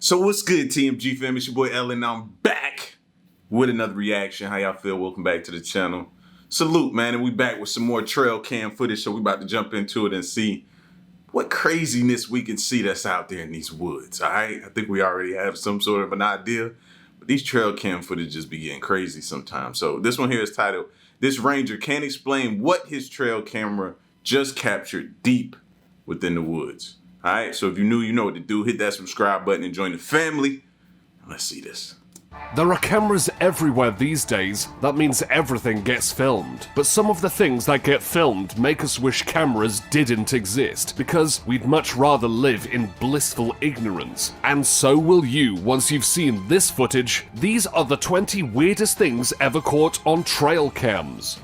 So what's good, TMG Fam? It's your boy Ellen. I'm back with another reaction. How y'all feel? Welcome back to the channel. Salute, man. And we back with some more trail cam footage. So we about to jump into it and see what craziness we can see that's out there in these woods, all right? I think we already have some sort of an idea, but these trail cam footage just be getting crazy sometimes. So this one here is titled, "This Ranger Can't Explain What His Trail Camera Just Captured Deep Within the Woods." All right, so if you're new, you know what to do. Hit that subscribe button and join the family. Let's see this. There are cameras everywhere these days. That means everything gets filmed. But some of the things that get filmed make us wish cameras didn't exist, because we'd much rather live in blissful ignorance. And so will you once you've seen this footage. These are the 20 weirdest things ever caught on trail cams.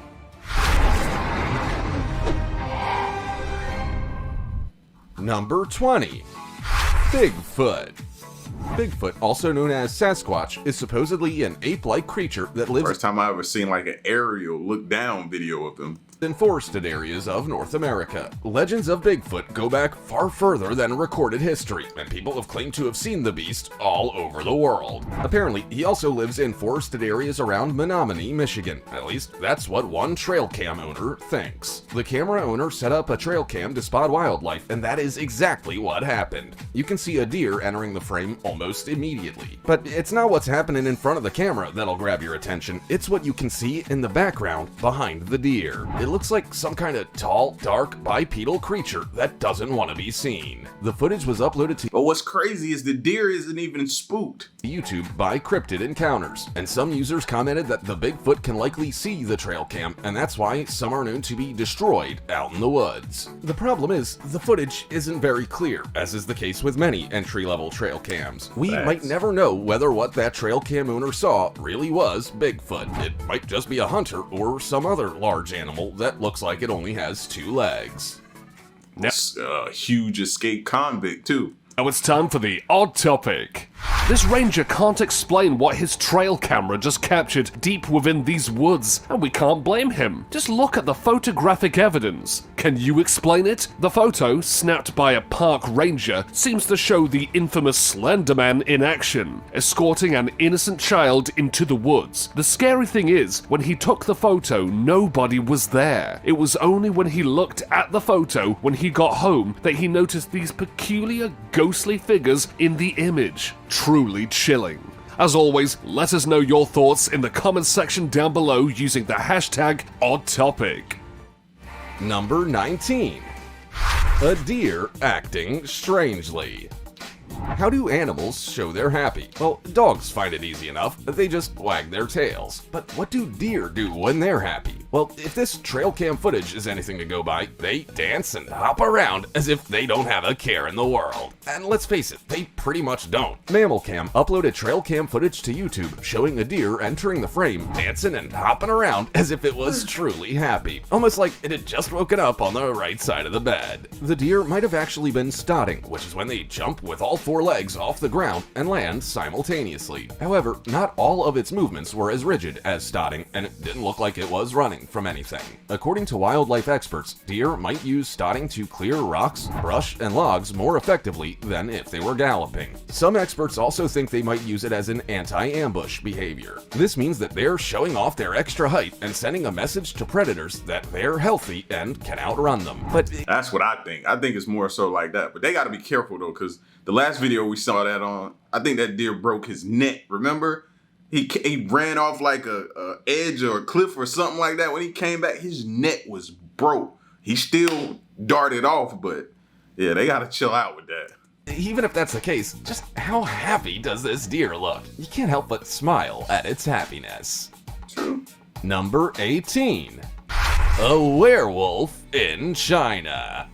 Number 20. Bigfoot. Bigfoot, also known as Sasquatch, is supposedly an ape-like creature that lives First time I ever seen like an aerial look down video of him. in forested areas of North America. Legends of Bigfoot go back far further than recorded history, and people have claimed to have seen the beast all over the world. Apparently, he also lives in forested areas around Menominee, Michigan. At least, that's what one trail cam owner thinks. The camera owner set up a trail cam to spot wildlife, and that is exactly what happened. You can see a deer entering the frame almost immediately. But it's not what's happening in front of the camera that'll grab your attention, it's what you can see in the background behind the deer. It looks like some kind of tall, dark, bipedal creature that doesn't want to be seen. The footage was uploaded to But what's crazy is the deer isn't even spooked. YouTube by Cryptid Encounters, and some users commented that the Bigfoot can likely see the trail cam, and that's why some are known to be destroyed out in the woods. The problem is, the footage isn't very clear, as is the case with many entry-level trail cams. We might never know whether what that trail cam owner saw really was Bigfoot. It might just be a hunter or some other large animal that looks like it only has 2 legs. That's a huge escaped convict too. Now it's time for the odd topic. This ranger can't explain what his trail camera just captured deep within these woods, and we can't blame him. Just look at the photographic evidence. Can you explain it? The photo, snapped by a park ranger, seems to show the infamous Slender Man in action, escorting an innocent child into the woods. The scary thing is, when he took the photo, nobody was there. It was only when he looked at the photo when he got home that he noticed these peculiar ghostly figures in the image. Truly chilling. As always, let us know your thoughts in the comments section down below using the hashtag #OddTopic. Number 19. A deer acting strangely. How do animals show they're happy? Well, dogs find it easy enough. They just wag their tails. But what do deer do when they're happy? Well, if this trail cam footage is anything to go by, they dance and hop around as if they don't have a care in the world. And let's face it, they pretty much don't. Mammal Cam uploaded trail cam footage to YouTube showing a deer entering the frame, dancing and hopping around as if it was truly happy. Almost like it had just woken up on the right side of the bed. The deer might have actually been stotting, which is when they jump with all 4 legs off the ground and land simultaneously. However, not all of its movements were as rigid as stotting, and it didn't look like it was running from anything. According to wildlife experts, deer might use stotting to clear rocks, brush, and logs more effectively than if they were galloping. Some experts also think they might use it as an anti-ambush behavior. This means that they're showing off their extra height and sending a message to predators that they're healthy and can outrun them. But That's what I think. I think it's more so like that. But they got to be careful though, because the last video we saw that on, I think that deer broke his neck. Remember? He ran off like a edge or a cliff or something like that. When he came back, his neck was broke. He still darted off, but yeah, they got to chill out with that. even if that's the case, just how happy does this deer look? You can't help but smile at its happiness. True. Number 18. A werewolf in China.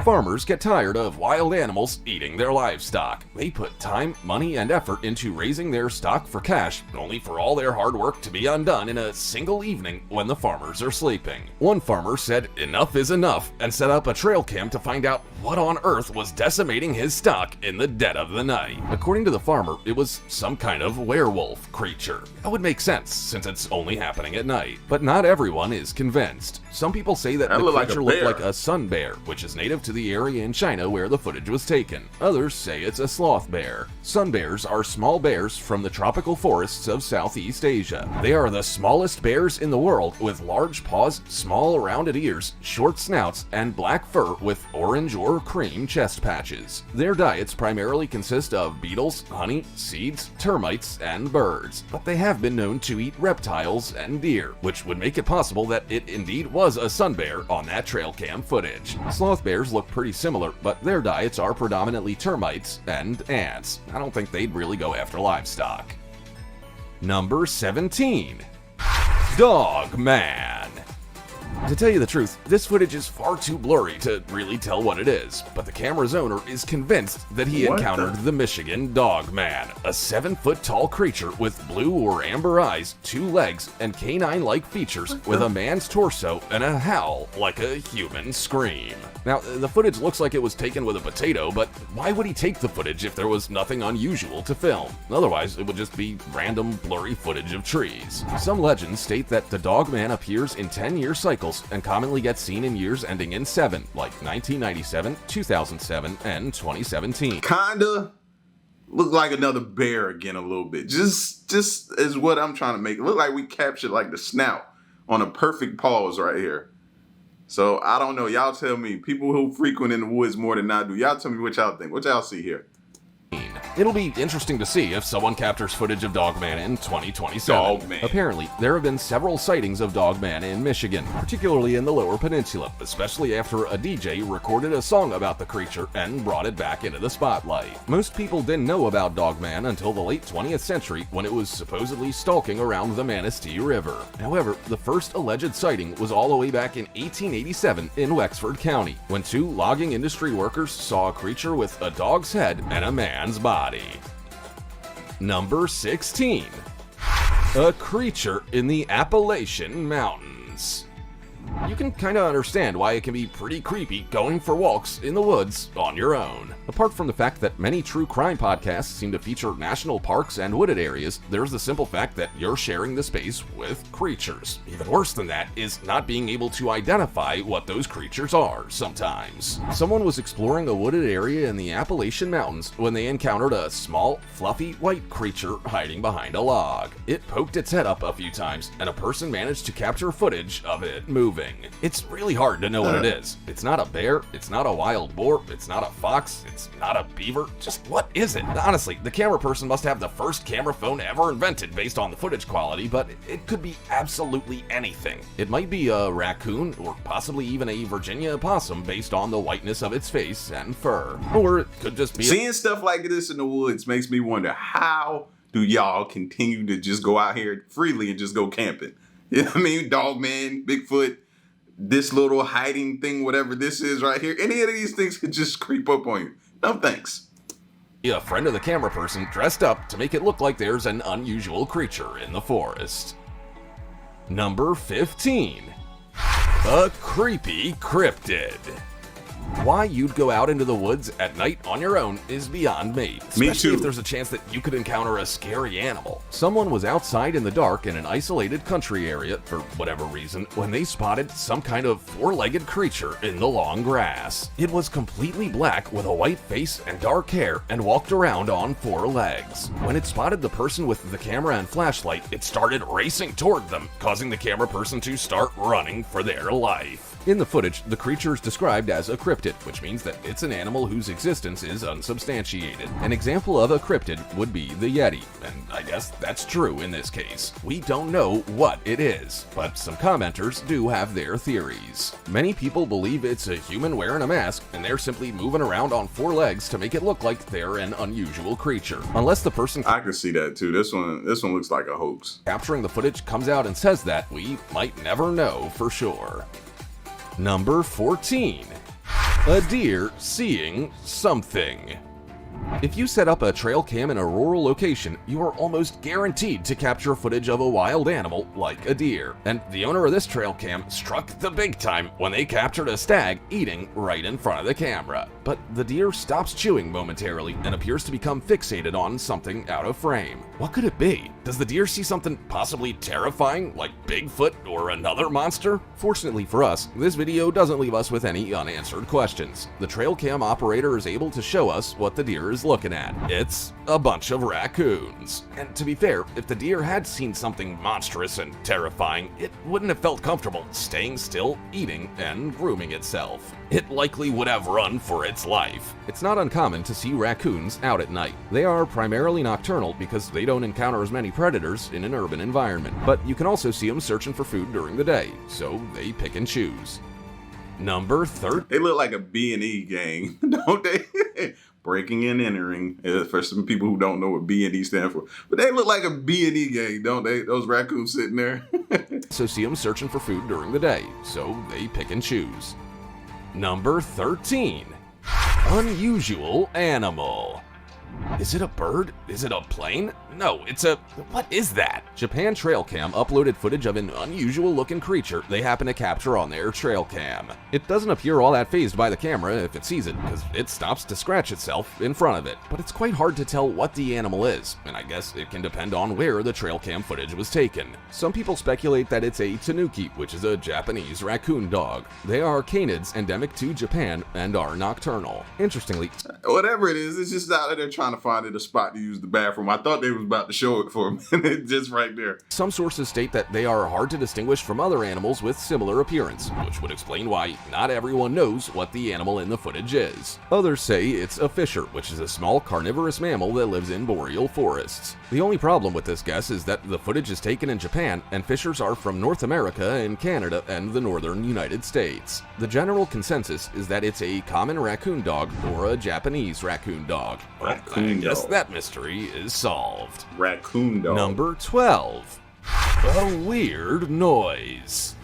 Farmers get tired of wild animals eating their livestock. They put time, money, and effort into raising their stock for cash, only for all their hard work to be undone in a single evening when the farmers are sleeping. One farmer said enough is enough and set up a trail cam to find out what on earth was decimating his stock in the dead of the night. According to the farmer, it was some kind of werewolf creature. That would make sense since it's only happening at night. But not everyone is convinced. Some people say that the creature looked like a sun bear, which is native to the the area in China where the footage was taken. Others say it's a sloth bear. Sun bears are small bears from the tropical forests of Southeast Asia. They are the smallest bears in the world, with large paws, small rounded ears, short snouts, and black fur with orange or cream chest patches. Their diets primarily consist of beetles, honey, seeds, termites, and birds, but they have been known to eat reptiles and deer, which would make it possible that it indeed was a sun bear on that trail cam footage. Sloth bears look pretty similar, but their diets are predominantly termites and ants. I don't think they'd really go after livestock. Number 17. Dogman. To tell you the truth, this footage is far too blurry to really tell what it is, but the camera's owner is convinced that he encountered the Michigan Dogman, a 7-foot-tall creature with blue or amber eyes, 2 legs, and canine-like features with a man's torso and a howl like a human scream. Now, the footage looks like it was taken with a potato, but why would he take the footage if there was nothing unusual to film? Otherwise, it would just be random blurry footage of trees. Some legends state that the Dogman appears in 10-year cycles and commonly gets seen in years ending in 7, like 1997, 2007, and 2017. Kinda look like another bear again a little bit. Just is what I'm trying to make it look like. We captured like the snout on a perfect pause right here. So I don't know. Y'all tell me. People who frequent in the woods more than I do, y'all tell me what y'all think. What y'all see here? It'll be interesting to see if someone captures footage of Dogman in 2027. Dogman. Apparently, there have been several sightings of Dogman in Michigan, particularly in the Lower Peninsula, especially after a DJ recorded a song about the creature and brought it back into the spotlight. Most people didn't know about Dogman until the late 20th century when it was supposedly stalking around the Manistee River. However, the first alleged sighting was all the way back in 1887 in Wexford County, when 2 logging industry workers saw a creature with a dog's head and a man's body. Number 16. A creature in the Appalachian Mountains. You can kinda understand why it can be pretty creepy going for walks in the woods on your own. Apart from the fact that many true crime podcasts seem to feature national parks and wooded areas, there's the simple fact that you're sharing the space with creatures. Even worse than that is not being able to identify what those creatures are sometimes. Someone was exploring a wooded area in the Appalachian Mountains when they encountered a small, fluffy white creature hiding behind a log. It poked its head up a few times, and a person managed to capture footage of it moving. It's really hard to know what it is. It's not a bear, it's not a wild boar, it's not a fox, it's not a beaver. Just what is it? Honestly, the camera person must have the first camera phone ever invented based on the footage quality, but it could be absolutely anything. It might be a raccoon, or possibly even a Virginia opossum based on the whiteness of its face and fur. Or it could just be Seeing stuff like this in the woods makes me wonder, how do y'all continue to just go out here freely and just go camping? You know what I mean? Dogman, Bigfoot, this little hiding thing, whatever this is right here. Any of these things could just creep up on you. No thanks. a friend of the camera person dressed up to make it look like there's an unusual creature in the forest. Number 15. A creepy cryptid. Why you'd go out into the woods at night on your own is beyond me. Especially if there's a chance that you could encounter a scary animal. Someone was outside in the dark in an isolated country area, for whatever reason, when they spotted some kind of four-legged creature in the long grass. It was completely black with a white face and dark hair and walked around on 4 legs. When it spotted the person with the camera and flashlight, it started racing toward them, causing the camera person to start running for their life. In the footage, the creature is described as a cryptid, which means that it's an animal whose existence is unsubstantiated. An example of a cryptid would be the Yeti, and I guess that's true in this case. We don't know what it is, but some commenters do have their theories. Many people believe it's a human wearing a mask, and they're simply moving around on 4 legs to make it look like they're an unusual creature. Unless the person I can see that too. This one looks like a hoax. Capturing the footage comes out and says that, we might never know for sure. Number 14. A deer seeing something. If you set up a trail cam in a rural location, you are almost guaranteed to capture footage of a wild animal like a deer. And the owner of this trail cam struck the big time when they captured a stag eating right in front of the camera. But the deer stops chewing momentarily and appears to become fixated on something out of frame. What could it be? Does the deer see something possibly terrifying, like Bigfoot or another monster? Fortunately for us, this video doesn't leave us with any unanswered questions. The trail cam operator is able to show us what the deer is looking at. It's a bunch of raccoons. And to be fair, if the deer had seen something monstrous and terrifying, it wouldn't have felt comfortable staying still, eating, and grooming itself. It likely would have run for its life. It's not uncommon to see raccoons out at night. They are primarily nocturnal because they don't encounter as many predators in an urban environment. But you can also see them searching for food during the day, so they pick and choose. Number 13. They look like a B&E gang, don't they? Breaking and entering, for some people who don't know what B&E stand for. But they look like a B&E gang, don't they? Those raccoons sitting there. So see them searching for food during the day, so they pick and choose. Number 13. Unusual animal. Is it a bird? Is it a plane? No, it's a... what is that? Japan Trail Cam uploaded footage of an unusual looking creature they happen to capture on their trail cam. It doesn't appear all that fazed by the camera if it sees it, because it stops to scratch itself in front of it. But it's quite hard to tell what the animal is, and I guess it can depend on where the trail cam footage was taken. Some people speculate that it's a tanuki, which is a Japanese raccoon dog. They are canids endemic to Japan and are nocturnal. Interestingly, Whatever it is, it's just out there trying to find a spot to use the bathroom. I thought they was about to show it for a minute, just right there. some sources state that they are hard to distinguish from other animals with similar appearance, which would explain why not everyone knows what the animal in the footage is. Others say it's a fisher, which is a small carnivorous mammal that lives in boreal forests. The only problem with this guess is that the footage is taken in Japan, and fishers are from North America and Canada and the northern United States. The general consensus is that it's a common raccoon dog or a Japanese raccoon dog. Raccoon I guess dog. that mystery is solved. Raccoon dog. Number 12. A weird noise.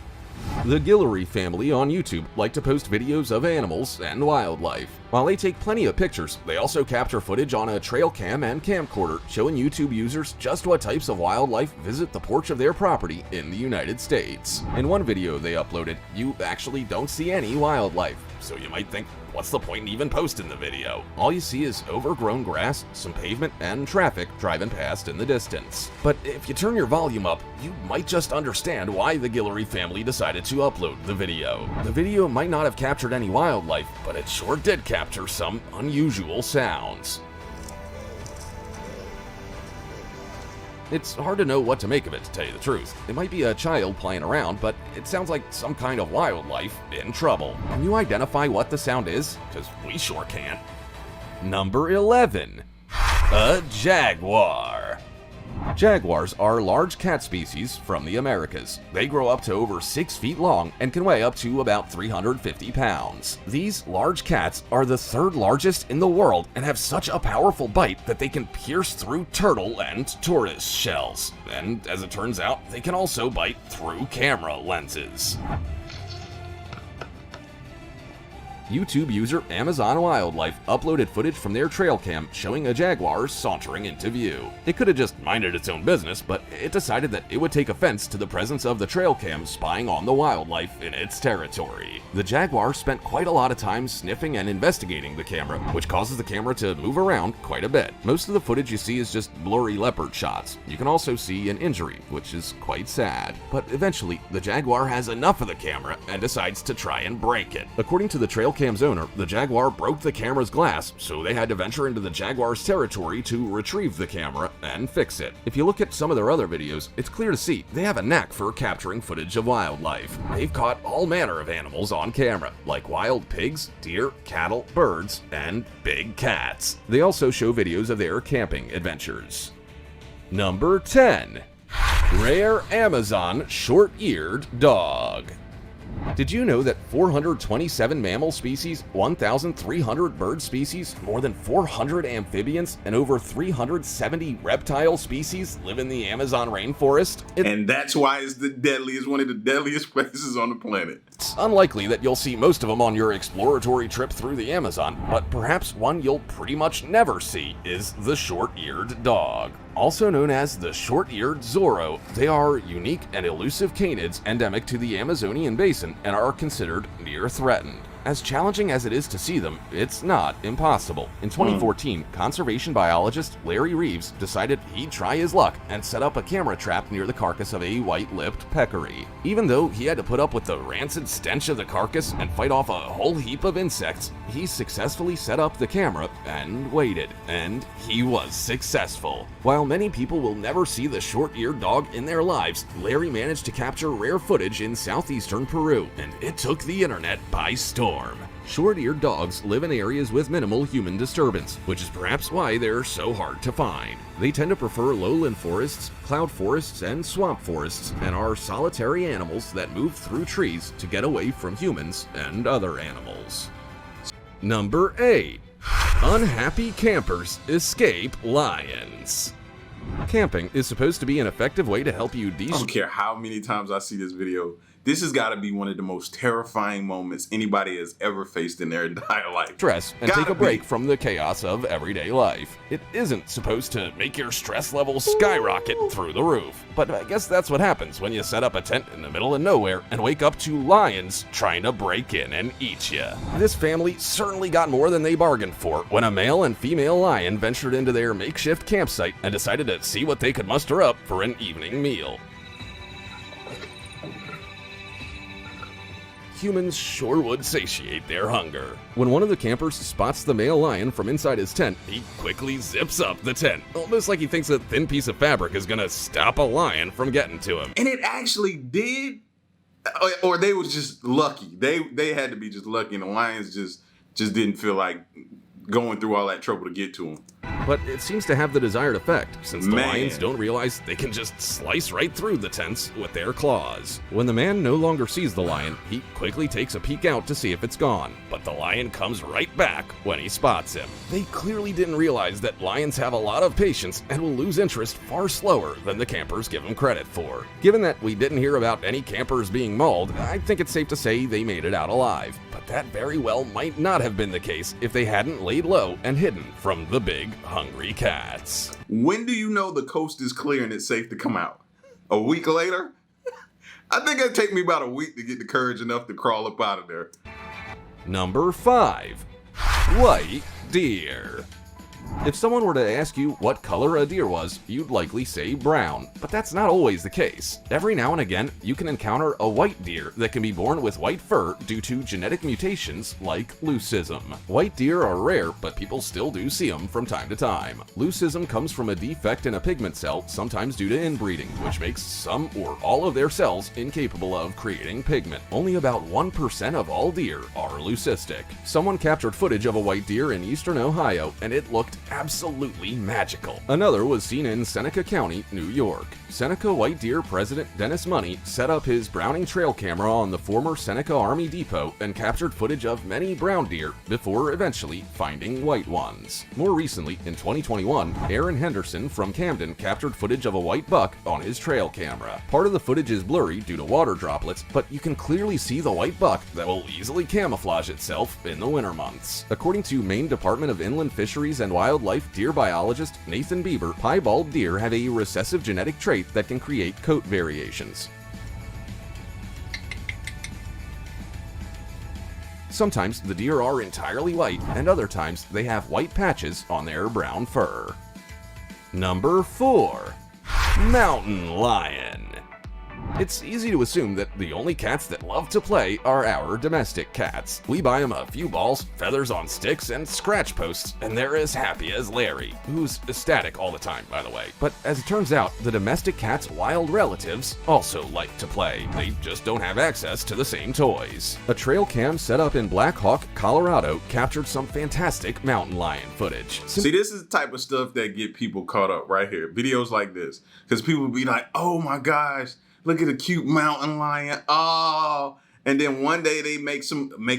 The Guillory family on YouTube like to post videos of animals and wildlife. While they take plenty of pictures, they also capture footage on a trail cam and camcorder, showing YouTube users just what types of wildlife visit the porch of their property in the United States. In one video they uploaded, you actually don't see any wildlife, so you might think, what's the point in even posting the video? All you see is overgrown grass, some pavement, and traffic driving past in the distance. But if you turn your volume up, you might just understand why the Guillory family decided to upload the video. The video might not have captured any wildlife, but it sure did capture some unusual sounds. It's hard to know what to make of it, to tell you the truth. It might be a child playing around, but it sounds like some kind of wildlife in trouble. Can you identify what the sound is? Because we sure can't. Number 11. A jaguar. Jaguars are large cat species from the Americas. They grow up to over 6 feet long and can weigh up to about 350 pounds. These large cats are the third largest in the world and have such a powerful bite that they can pierce through turtle and tortoise shells. And as it turns out, they can also bite through camera lenses. YouTube user Amazon Wildlife uploaded footage from their trail cam showing a jaguar sauntering into view. It could have just minded its own business, but it decided that it would take offense to the presence of the trail cam spying on the wildlife in its territory. The jaguar spent quite a lot of time sniffing and investigating the camera, which causes the camera to move around quite a bit. Most of the footage you see is just blurry leopard shots. You can also see an injury, which is quite sad. But eventually, the jaguar has enough of the camera and decides to try and break it. According to the trail cam's owner, the jaguar broke the camera's glass, so they had to venture into the jaguar's territory to retrieve the camera and fix it. If you look at some of their other videos, it's clear to see they have a knack for capturing footage of wildlife. They've caught all manner of animals on camera, like wild pigs, deer, cattle, birds, and big cats. They also show videos of their camping adventures. Number 10. Rare Amazon short-eared dog. Did you know that 427 mammal species, 1,300 bird species, more than 400 amphibians, and over 370 reptile species live in the Amazon rainforest? And that's why it's the deadliest, one of the deadliest places on the planet. It's unlikely that you'll see most of them on your exploratory trip through the Amazon, but perhaps one you'll pretty much never see is the short-eared dog. Also known as the short-eared Zorro, they are unique and elusive canids endemic to the Amazonian basin and are considered near threatened. As challenging as it is to see them, it's not impossible. In 2014, conservation biologist Larry Reeves decided he'd try his luck and set up a camera trap near the carcass of a white-lipped peccary. Even though he had to put up with the rancid stench of the carcass and fight off a whole heap of insects, he successfully set up the camera and waited, and he was successful. While many people will never see the short-eared dog in their lives, Larry managed to capture rare footage in southeastern Peru, and it took the internet by storm. Short-eared dogs live in areas with minimal human disturbance, which is perhaps why they're so hard to find. They tend to prefer lowland forests, cloud forests, and swamp forests, and are solitary animals that move through trees to get away from humans and other animals. Number 8. Unhappy campers escape lions. Camping is supposed to be an effective way to help you I don't care how many times I see this video. This has got to be one of the most terrifying moments anybody has ever faced in their entire life. Stress and take a break from the chaos of everyday life. It isn't supposed to make your stress levels skyrocket through the roof. But I guess that's what happens when you set up a tent in the middle of nowhere and wake up to lions trying to break in and eat you. This family certainly got more than they bargained for when a male and female lion ventured into their makeshift campsite and decided to see what they could muster up for an evening meal. Humans sure would satiate their hunger. When one of the campers spots the male lion from inside his tent, he quickly zips up the tent, almost like he thinks a thin piece of fabric is gonna stop a lion from getting to him. And it actually did, or they were just lucky. They had to be just lucky, and the lions just didn't feel like going through all that trouble to get to him. But it seems to have the desired effect, since the lions don't realize they can just slice right through the tents with their claws. When the man no longer sees the lion, he quickly takes a peek out to see if it's gone, but the lion comes right back when he spots him. They clearly didn't realize that lions have a lot of patience and will lose interest far slower than the campers give them credit for. Given that we didn't hear about any campers being mauled, I think it's safe to say they made it out alive. But that very well might not have been the case if they hadn't laid low and hidden from the big, hungry cats. When do you know the coast is clear and it's safe to come out? A week later? I think it'd take me about a week to get the courage enough to crawl up out of there. Number 5. White deer. If someone were to ask you what color a deer was, you'd likely say brown, but that's not always the case. Every now and again, you can encounter a white deer that can be born with white fur due to genetic mutations like leucism. White deer are rare, but people still do see them from time to time. Leucism comes from a defect in a pigment cell, sometimes due to inbreeding, which makes some or all of their cells incapable of creating pigment. Only about 1% of all deer are leucistic. Someone captured footage of a white deer in eastern Ohio, and it looked absolutely magical. Another was seen in Seneca County, New York. Seneca White Deer President Dennis Money set up his Browning trail camera on the former Seneca Army Depot and captured footage of many brown deer before eventually finding white ones. More recently, in 2021, Aaron Henderson from Camden captured footage of a white buck on his trail camera. Part of the footage is blurry due to water droplets, but you can clearly see the white buck that will easily camouflage itself in the winter months. According to Maine Department of Inland Fisheries and Wildlife deer biologist Nathan Bieber, piebald deer have a recessive genetic trait that can create coat variations. Sometimes the deer are entirely white, and other times they have white patches on their brown fur. Number 4. Mountain lion. It's easy to assume that the only cats that love to play are our domestic cats. We buy them a few balls, feathers on sticks, and scratch posts, and they're as happy as Larry, who's ecstatic all the time, by the way. But as it turns out, the domestic cat's wild relatives also like to play. They just don't have access to the same toys. A trail cam set up in Black Hawk, Colorado, captured some fantastic mountain lion footage. See, this is the type of stuff that get people caught up right here. Videos like this. Because people be like, oh my gosh, look at a cute mountain lion. Oh, and then one day they make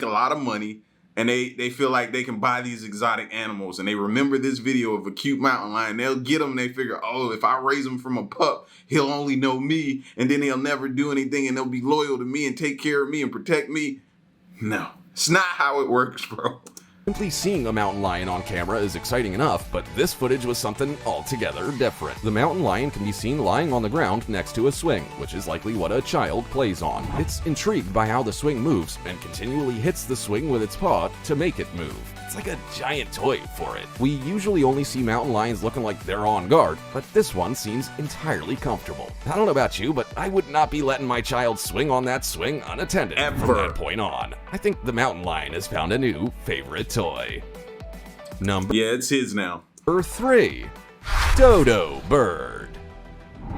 a lot of money. and they feel like they can buy these exotic animals, and they remember this video of a cute mountain lion. They'll get him, and they figure, oh, if I raise him from a pup, he'll only know me, and then he'll never do anything, and they'll be loyal to me and take care of me and protect me. No, it's not how it works, bro. Simply seeing a mountain lion on camera is exciting enough, but this footage was something altogether different. The mountain lion can be seen lying on the ground next to a swing, which is likely what a child plays on. It's intrigued by how the swing moves and continually hits the swing with its paw to make it move. It's like a giant toy for it. We usually only see mountain lions looking like they're on guard, but this one seems entirely comfortable. I don't know about you, but I would not be letting my child swing on that swing unattended from that point on. I think the mountain lion has found a new favorite toy. Yeah, it's his now. Number 3. Dodo bird.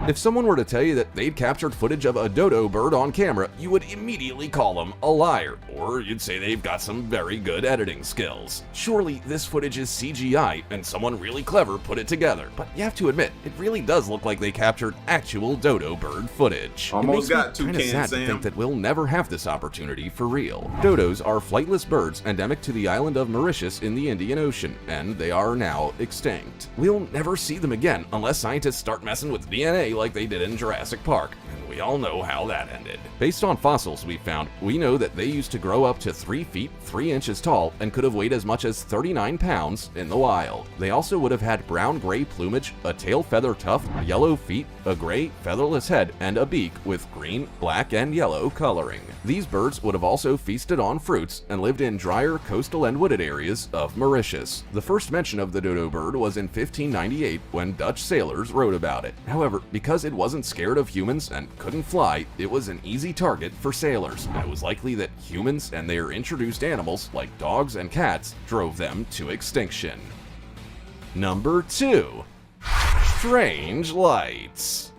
If someone were to tell you that they'd captured footage of a dodo bird on camera, you would immediately call them a liar, or you'd say they've got some very good editing skills. Surely this footage is CGI and someone really clever put it together, but you have to admit, it really does look like they captured actual dodo bird footage. Almost got Toucan Toucan sad Sam. to think that we'll never have this opportunity for real. Dodos are flightless birds endemic to the island of Mauritius in the Indian Ocean, and they are now extinct. We'll never see them again unless scientists start messing with DNA like they did in Jurassic Park, and we all know how that ended. Based on fossils we found, we know that they used to grow up to 3 feet 3 inches tall and could have weighed as much as 39 pounds in the wild. They also would have had brown-gray plumage, a tail feather tuft, yellow feet, a gray featherless head, and a beak with green, black, and yellow coloring. These birds would have also feasted on fruits and lived in drier coastal and wooded areas of Mauritius. The first mention of the dodo bird was in 1598 when Dutch sailors wrote about it. However, because it wasn't scared of humans and couldn't fly, it was an easy target for sailors, and it was likely that humans and their introduced animals like dogs and cats drove them to extinction. Number 2. Strange lights.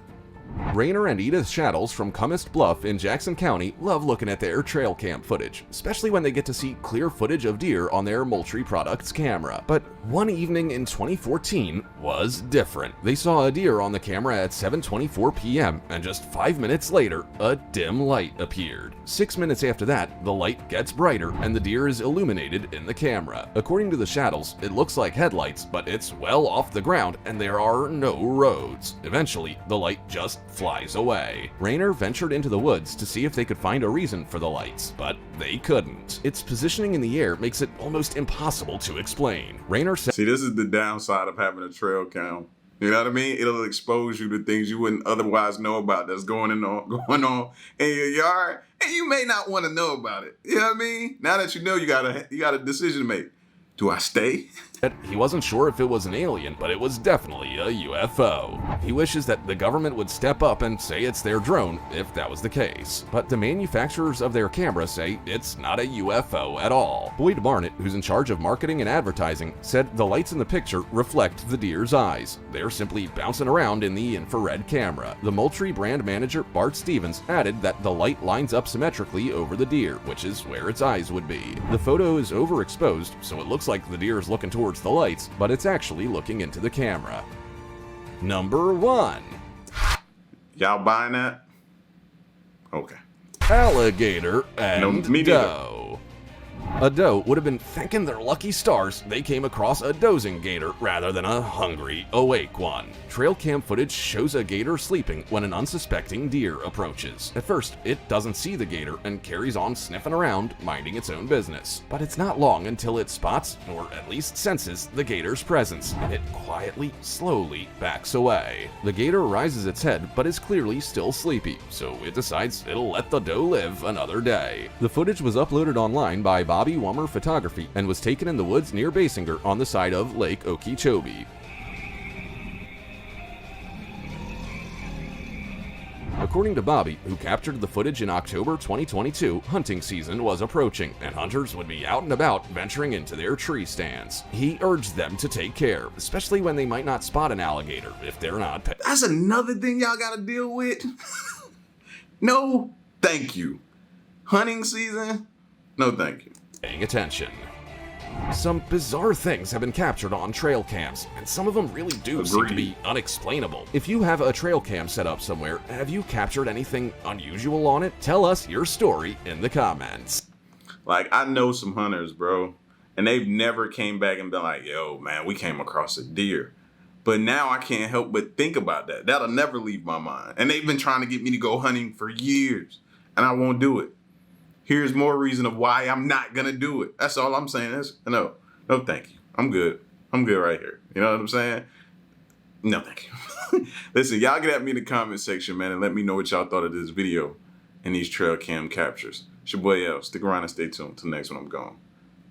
Rainer and Edith Shaddles from Cumist Bluff in Jackson County love looking at their trail cam footage, especially when they get to see clear footage of deer on their Moultrie Products camera. But one evening in 2014 was different. They saw a deer on the camera at 7:24 p.m. and just 5 minutes later, a dim light appeared. 6 minutes after that, the light gets brighter and the deer is illuminated in the camera. According to the Shaddles, it looks like headlights, but it's well off the ground and there are no roads. Eventually, the light just flies away. Rainer ventured into the woods to see if they could find a reason for the lights, but they couldn't. Its positioning in the air makes it almost impossible to explain. Rainer said, See, this is the downside of having a trail cam. You know what I mean? It'll expose you to things you wouldn't otherwise know about that's going on in your yard, and you may not want to know about it. You know what I mean? Now that you know, you got a decision to make. Do I stay? He wasn't sure if it was an alien, but it was definitely a UFO. He wishes that the government would step up and say it's their drone if that was the case. But the manufacturers of their camera say it's not a UFO at all. Boyd Barnett, who's in charge of marketing and advertising, said the lights in the picture reflect the deer's eyes. They're simply bouncing around in the infrared camera. The Moultrie brand manager, Bart Stevens, added that the light lines up symmetrically over the deer, which is where its eyes would be. The photo is overexposed, so it looks like the deer is looking towards the lights, but it's actually looking into the camera. Number 1. Y'all buying that? Okay. Alligator and No, me neither. doe. A doe would have been thanking their lucky stars they came across a dozing gator rather than a hungry, awake one. Trail cam footage shows a gator sleeping when an unsuspecting deer approaches. At first, it doesn't see the gator and carries on sniffing around, minding its own business. But it's not long until it spots, or at least senses, the gator's presence, and it quietly, slowly backs away. The gator raises its head, but is clearly still sleepy, so it decides it'll let the doe live another day. The footage was uploaded online by Bobby Wummer Photography and was taken in the woods near Basinger on the side of Lake Okeechobee. According to Bobby, who captured the footage in October 2022, hunting season was approaching, and hunters would be out and about venturing into their tree stands. He urged them to take care, especially when they might not spot an alligator if they're not pet. That's another thing y'all gotta deal with. No, thank you. Hunting season? No, thank you. Paying attention. Some bizarre things have been captured on trail cams, and some of them really do seem to be unexplainable. If you have a trail cam set up somewhere, have you captured anything unusual on it? Tell us your story in the comments. Like, I know some hunters, bro, and they've never came back and been like, yo, man, we came across a deer. But now I can't help but think about that. That'll never leave my mind. And they've been trying to get me to go hunting for years, and I won't do it. Here's more reason of why I'm not gonna do it. That's all I'm saying. No, thank you. I'm good. I'm good right here. You know what I'm saying? No, thank you. Listen, y'all get at me in the comment section, man, and let me know what y'all thought of this video and these trail cam captures. It's your boy L. Stick around and stay tuned. Till next one, I'm gone.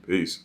Peace.